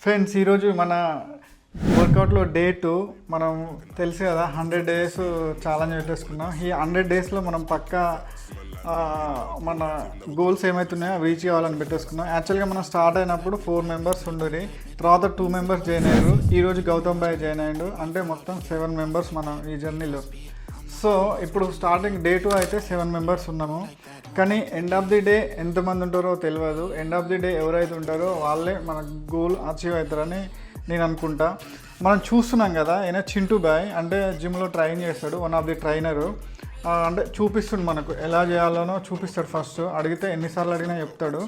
Friends ఈరోజు మన వర్కౌట్లో day 2 మనం తెలుసు కదా 100 డేస్ ఛాలెంజ్ పెట్టేసుకున్నాం. ఈ 100 డేస్లో మనం పక్కా మన గోల్స్ ఏమవుతున్నాయో రీచ్ కావాలని పెట్టేసుకున్నాం. యాక్చువల్గా మనం స్టార్ట్ అయినప్పుడు 4 మెంబర్స్ ఉండేది, తర్వాత 2 మెంబర్స్ జాయిన్ అయ్యారు. ఈరోజు గౌతమ్ భాయ్ జాయిన్ అయ్యాడు, అంటే మొత్తం 7 మెంబర్స్ మనం ఈ జర్నీలో. సో ఇప్పుడు స్టార్టింగ్ డే 2 అయితే 7 మెంబర్స్ ఉన్నాము. కానీ ఎండ్ ఆఫ్ ది డే ఎంతమంది ఉంటారో తెలియదు. ఎండ్ ఆఫ్ ది డే ఎవరైతే ఉంటారో వాళ్ళే మన గోల్ అచీవ్ అవుతారని నేను అనుకుంటా. మనం చూస్తున్నాం కదా, ఈయన చింటూ బాయ్ అంటే జిమ్లో ట్రైన్ చేస్తాడు, వన్ ఆఫ్ ది ట్రైనరు. అంటే చూపిస్తుంది మనకు ఎలా చేయాలనో చూపిస్తాడు. ఫస్ట్ అడిగితే ఎన్నిసార్లు అడిగినా చెప్తాడు.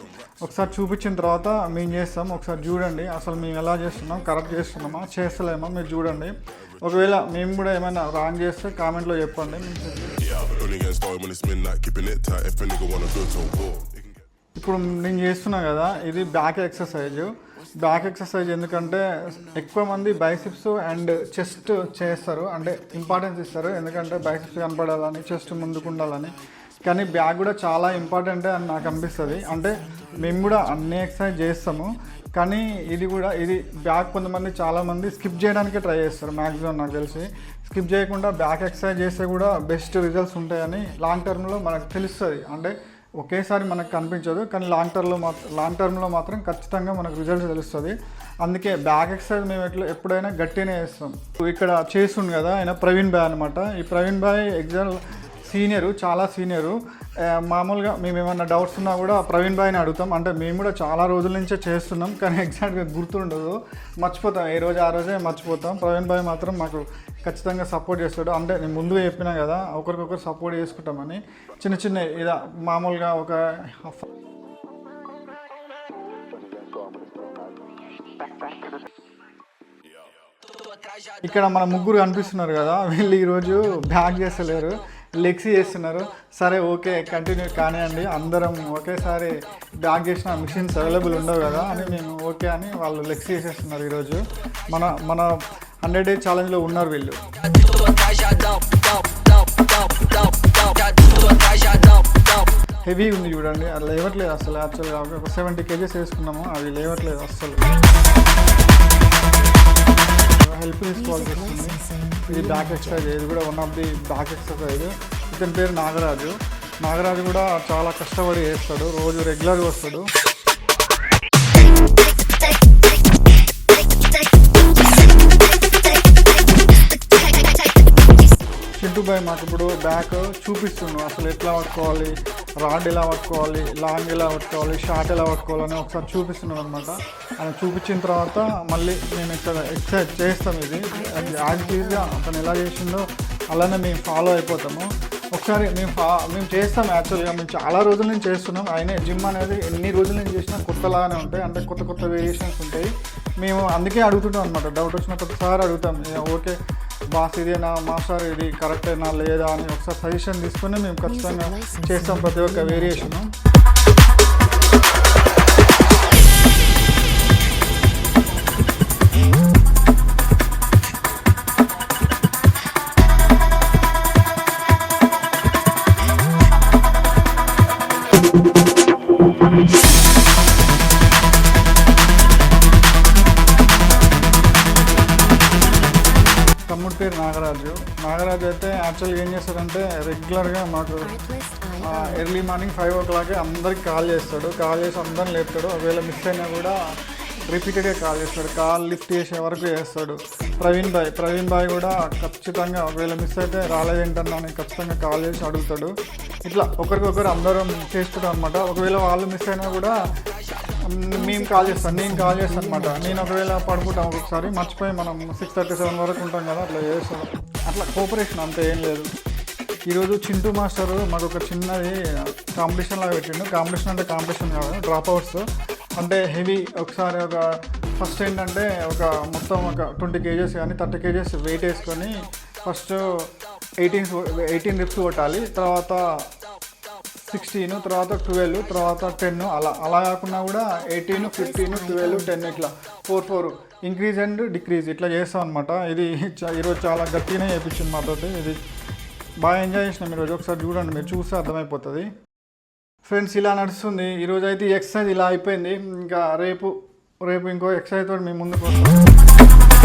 ఒకసారి చూపించిన తర్వాత మేము చేస్తాం, ఒకసారి చూడండి అసలు మేము ఎలా చేస్తున్నాం, కరెక్ట్ చేస్తున్నామా చేస్తలేమో మీరు చూడండి. ఒకవేళ మేము కూడా ఏమైనా రాంగ్ చేస్తే కామెంట్లో చెప్పండి. ఇప్పుడు నేను చేస్తున్నా కదా, ఇది బ్యాక్ ఎక్సర్సైజ్. బ్యాక్ ఎక్సర్సైజ్ ఎందుకంటే ఎక్కువ మంది బైసిప్స్ అండ్ చెస్ట్ చేస్తారు, అంటే ఇంపార్టెన్స్ ఇస్తారు. ఎందుకంటే బైసిప్స్ కనపడాలని, చెస్ట్ ముందుకు ఉండాలని. కానీ బ్యాక్ కూడా చాలా ఇంపార్టెంట్ అని నాకు అనిపిస్తుంది. అంటే మేము కూడా అన్ని ఎక్సర్సైజ్ చేస్తాము, కానీ ఇది బ్యాక్ కొంతమంది చాలామంది స్కిప్ చేయడానికే ట్రై చేస్తారు. మ్యాక్సిమం నాకు తెలిసి స్కిప్ చేయకుండా బ్యాక్ ఎక్సర్సైజ్ చేస్తే కూడా బెస్ట్ రిజల్ట్స్ ఉంటాయని లాంగ్ టర్మ్లో మనకు తెలుస్తుంది. అంటే ఒకేసారి మనకు కనిపించదు, కానీ లాంగ్ టర్మ్లో మాత్రం ఖచ్చితంగా మనకు రిజల్ట్స్ తెలుస్తుంది. అందుకే బ్యాక్ ఎక్సర్సైజ్ మేము ఎప్పుడైనా గట్టిగానే చేస్తాం. ఇక్కడ చేస్తుండు కదా ఆయన ప్రవీణ్ బాయ్ అనమాట. ఈ ప్రవీణ్ బాయ్ ఎగ్జామ్ సీనియరు, చాలా సీనియరు. మామూలుగా మేము ఏమన్నా డౌట్స్ ఉన్నా కూడా ప్రవీణ్ బాయ్ని అడుగుతాం. అంటే మేము కూడా చాలా రోజుల నుంచే చేస్తున్నాం, కానీ ఎగ్జాక్ట్గా గుర్తుండదు, మర్చిపోతాం. ఏ రోజు ఆ రోజే మర్చిపోతాం. ప్రవీణ్ బాయ్ మాత్రం మాకు ఖచ్చితంగా సపోర్ట్ చేస్తాడు. అంటే నేను ముందుగా చెప్పినా కదా, ఒకరికొకరు సపోర్ట్ చేసుకుంటామని. చిన్న చిన్న ఇదా మామూలుగా ఒక ఇక్కడ మన ముగ్గురు కనిపిస్తున్నారు కదా, వీళ్ళు ఈరోజు బ్యాక్ చేస్తలేరు, లెగ్స్ చేస్తున్నారు. సరే ఓకే కంటిన్యూ కానివ్వండి, అందరం ఒకేసారి బ్యాక్ చేసిన మిషన్స్ అవైలబుల్ ఉండవు కదా అని మేము ఓకే అని వాళ్ళు లెగ్స్ చేసేస్తున్నారు. ఈరోజు మన 100 డేస్ ఛాలెంజ్లో ఉన్నారు వీళ్ళు. హెవీ ఉంది చూడండి, అది లేవట్లేదు అసలు. యాక్చువల్గా ఒక 70 కేజెస్ వేసుకున్నాము, అవి లేవట్లేదు అస్సలు. హెల్ప్ తీసుకోవాల్సి వస్తుంది. ఇది బ్యాక్ ఎక్సర్సైజ్, ఇది కూడా one of the back exercise. ఇతని పేరు నాగరాజు కూడా చాలా కష్టపడి చేస్తాడు, రోజు రెగ్యులర్గా వస్తాడు. చింటూ బాయ్ మాకు ఇప్పుడు బ్యాక్ చూపిస్తున్నాడు, అసలు ఎట్లా పట్టుకోవాలి, రాడ్ ఎలా పట్టుకోవాలి, లాంగ్ ఎలా పట్టుకోవాలి, షార్ట్ ఎలా పట్టుకోవాలని ఒకసారి చూపిస్తున్నాడు అనమాట. ఆయన చూపించిన తర్వాత మళ్ళీ మేము ఇక్కడ ఎక్సర్సైజ్ చేస్తాం. ఇది యాజ్ ఈజీగా అతను ఎలా చేసిందో అలానే మేము ఫాలో అయిపోతాము. ఒకసారి మేము చేస్తాం. యాక్చువల్గా మేము చాలా రోజుల నుంచి చేస్తున్నాం. అయినా జిమ్ అనేది ఎన్ని రోజుల నుంచి చేసినా కొత్తలాగానే ఉంటాయి, అంటే కొత్త వేరియేషన్స్ ఉంటాయి. మేము అందుకే అడుగుతుంటాం అనమాట. డౌట్ వచ్చిన ప్రతిసారి అడుగుతాం, ఓకే బాస్ ఇదేనా మాస్టర్, ఇది కరెక్టేనా లేదా అని ఒకసారి సజెషన్ తీసుకుని మేము ఖచ్చితంగా చేస్తాం ప్రతి ఒక్క వేరియేషను. తమ్ముడి పేరు నాగరాజు అయితే యాక్చువల్గా ఏం చేస్తాడంటే రెగ్యులర్గా మాకు ఎర్లీ మార్నింగ్ 5 o'clock అందరికి కాల్ చేస్తాడు. కాల్ చేసి అందరిని లేపుతాడు. ఒకవేళ మిస్ అయినా కూడా రిపీటెడ్గా కాల్ చేస్తాడు, కాల్ లిఫ్ట్ చేసే వరకు చేస్తాడు. ప్రవీణ్ బాయ్ కూడా ఖచ్చితంగా ఒకవేళ మిస్ అయితే రాలేదేంటన్నా అని ఖచ్చితంగా కాల్ చేసి అడుగుతాడు. ఇట్లా ఒకరికొకరు అందరం చేస్తాడు అనమాట. ఒకవేళ వాళ్ళు మిస్ అయినా కూడా నేను కాల్ చేస్తాను అనమాట. నేను ఒకవేళ పడుకుంటాం, ఒక్కొక్కసారి మర్చిపోయి మనం 6:37 వరకు ఉంటాం కదా, అట్లా చేస్తాం. అట్లా కోఆపరేషన్ అంతే ఏం లేదు. ఈరోజు చింటూ మాస్టర్ మాకు ఒక చిన్నది కాంపిటీషన్ లాగా పెట్టిండు. కాంపిటీషన్ కాదు, డ్రాప్ అవుట్స్. అంటే హెవీ ఒకసారి ఫస్ట్ ఏంటంటే మొత్తం ఒక 20 కేజెస్ కానీ 30 కేజెస్ వెయిట్ వేసుకొని ఫస్ట్ 18 రిప్స్ కొట్టాలి, తర్వాత 16, తర్వాత 12, తర్వాత 10. అలా కాకుండా కూడా 18, 15, 12, 10 ఇట్లా 4 ఇంక్రీజ్ అండ్ డిక్రీజ్ ఇట్లా చేస్తాం అనమాట. ఇది ఈరోజు చాలా గట్టిగానే చేయించింది మాతో. ఇది బాగా ఎంజాయ్ చేసినాం ఈరోజు. ఒకసారి చూడండి, మీరు చూస్తే అర్థమైపోతుంది. ఫ్రెండ్స్ ఇలా నడుస్తుంది ఈరోజు అయితే. ఈ ఎక్సర్సైజ్ ఇలా అయిపోయింది. ఇంకా రేపు రేపు ఇంకో ఎక్సర్సైజ్ తోటి మీ ముందుకు వస్తాం.